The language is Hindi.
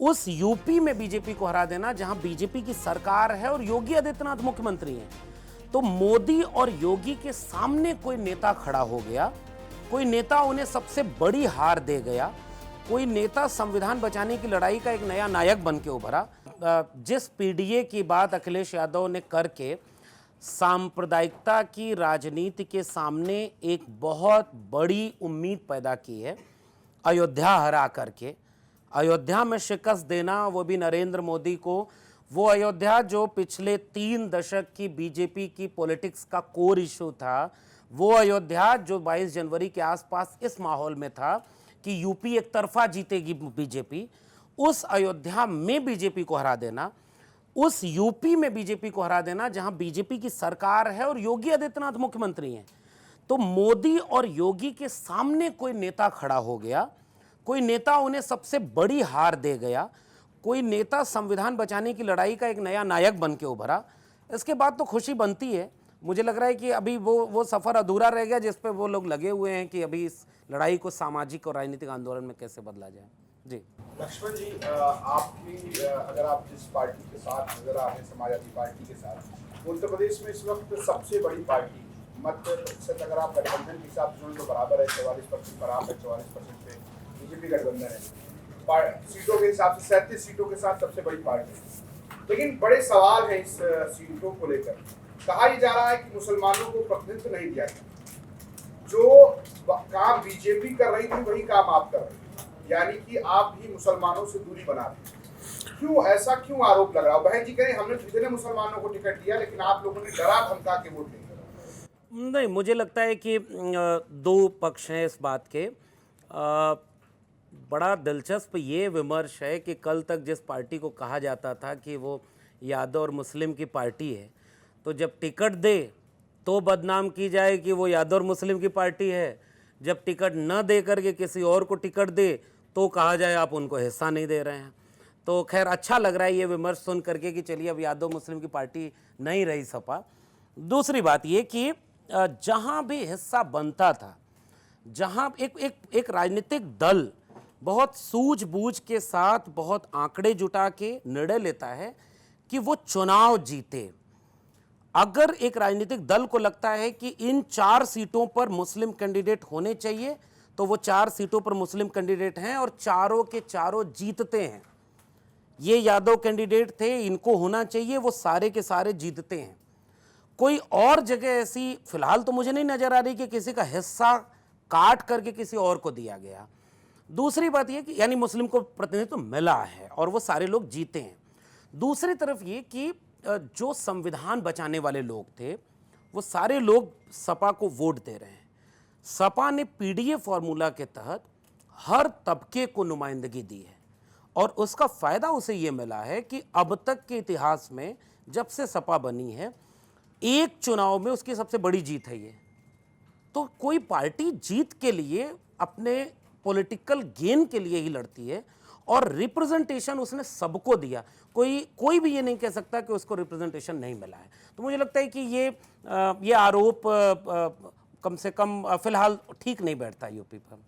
उस यूपी में बीजेपी को हरा देना जहां बीजेपी की सरकार है और योगी आदित्यनाथ मुख्यमंत्री हैं। तो मोदी और योगी के सामने कोई नेता खड़ा हो गया, कोई नेता उन्हें सबसे बड़ी हार दे गया, कोई नेता संविधान बचाने की लड़ाई का एक नया नायक बन के उभरा। जिस पीडीए की बात अखिलेश यादव ने करके सांप्रदायिकता की राजनीति के सामने एक बहुत बड़ी उम्मीद पैदा की है, अयोध्या हरा करके, अयोध्या में शिकस्त देना, वो भी नरेंद्र मोदी को, वो अयोध्या जो पिछले 3 दशक की बीजेपी की पॉलिटिक्स का कोर इशू था, वो अयोध्या जो 22 जनवरी के आसपास इस माहौल में था कि यूपी एक तरफा जीतेगी बीजेपी, उस अयोध्या में बीजेपी को हरा देना, उस यूपी में बीजेपी को हरा देना जहां बीजेपी की सरकार है और योगी आदित्यनाथ मुख्यमंत्री हैं। तो मोदी और योगी के सामने कोई नेता खड़ा हो गया, कोई नेता उन्हें सबसे बड़ी हार दे गया, कोई नेता संविधान बचाने की लड़ाई का एक नया नायक बन के उभरा। इसके बाद तो खुशी बनती है। मुझे लग रहा है कि अभी वो सफर अधूरा रह गया जिस पे वो लोग लगे हुए हैं कि अभी इस लड़ाई को सामाजिक और राजनीतिक आंदोलन में कैसे बदला जाए। जी लक्ष्मण जी, आपकी अगर आप जिस पार्टी के साथ नजर आ रहे हैं, समाजवादी पार्टी के साथ, उत्तर प्रदेश में इस वक्त सबसे बड़ी पार्टी मत प्रतिशत अगर आप गठबंधन के हिसाब से तो बराबर है, 44% पर आप है, 44% पे बीजेपी गठबंधन है। सीटों के हिसाब से 37 सीटों के साथ सबसे बड़ी पार्टी है। लेकिन बड़े सवाल हैं इस सीटों को लेकर। कहा यह जा रहा है कि मुसलमानों को प्रतिनिधित्व नहीं दिया गया। जो काम बीजेपी कर रही थी वही काम आप कर रहे हैं, यानी कि आप भी मुसलमानों से दूरी बना रहे हैं। क्यों ऐसा क्यों आरोप लग रहा है? बहन जी कहें हमने इतने मुसलमानों को टिकट दिया लेकिन आप लोगों ने डरा धमका के वोट नहीं, मुझे लगता है कि 2 पक्ष हैं इस बात के। बड़ा दिलचस्प ये विमर्श है कि कल तक जिस पार्टी को कहा जाता था कि वो यादव और मुस्लिम की पार्टी है, तो जब टिकट दे तो बदनाम की जाए कि वो यादव और मुस्लिम की पार्टी है, जब टिकट न दे करके किसी और को टिकट दे तो कहा जाए आप उनको हिस्सा नहीं दे रहे हैं। तो खैर अच्छा लग रहा है ये विमर्श सुन करके कि चलिए अब यादव मुस्लिम की पार्टी नहीं रही सपा। दूसरी बात ये कि जहाँ भी हिस्सा बनता था, जहाँ एक राजनीतिक दल बहुत सूझबूझ के साथ बहुत आंकड़े जुटा के निर्णय लेता है कि वो चुनाव जीते। अगर एक राजनीतिक दल को लगता है कि इन 4 सीटों पर मुस्लिम कैंडिडेट होने चाहिए तो वो 4 सीटों पर मुस्लिम कैंडिडेट हैं और चारों के चारों जीतते हैं। ये यादव कैंडिडेट थे, इनको होना चाहिए, वो सारे के सारे जीतते हैं। कोई और जगह ऐसी फिलहाल तो मुझे नहीं नजर आ रही कि किसी का हिस्सा काट करके किसी और को दिया गया। दूसरी बात यह कि यानी मुस्लिम को प्रतिनिधित्व मिला है और वो सारे लोग जीते हैं। दूसरी तरफ ये कि जो संविधान बचाने वाले लोग थे वो सारे लोग सपा को वोट दे रहे हैं। सपा ने पीडीए फॉर्मूला के तहत हर तबके को नुमाइंदगी दी है और उसका फायदा उसे ये मिला है कि अब तक के इतिहास में जब से सपा बनी है एक चुनाव में उसकी सबसे बड़ी जीत है ये। तो कोई पार्टी जीत के लिए अपने पॉलिटिकल गेन के लिए ही लड़ती है और रिप्रेजेंटेशन उसने सबको दिया। कोई भी ये नहीं कह सकता कि उसको रिप्रेजेंटेशन नहीं मिला है। तो मुझे लगता है कि ये आरोप कम से कम फिलहाल ठीक नहीं बैठता यूपी पर।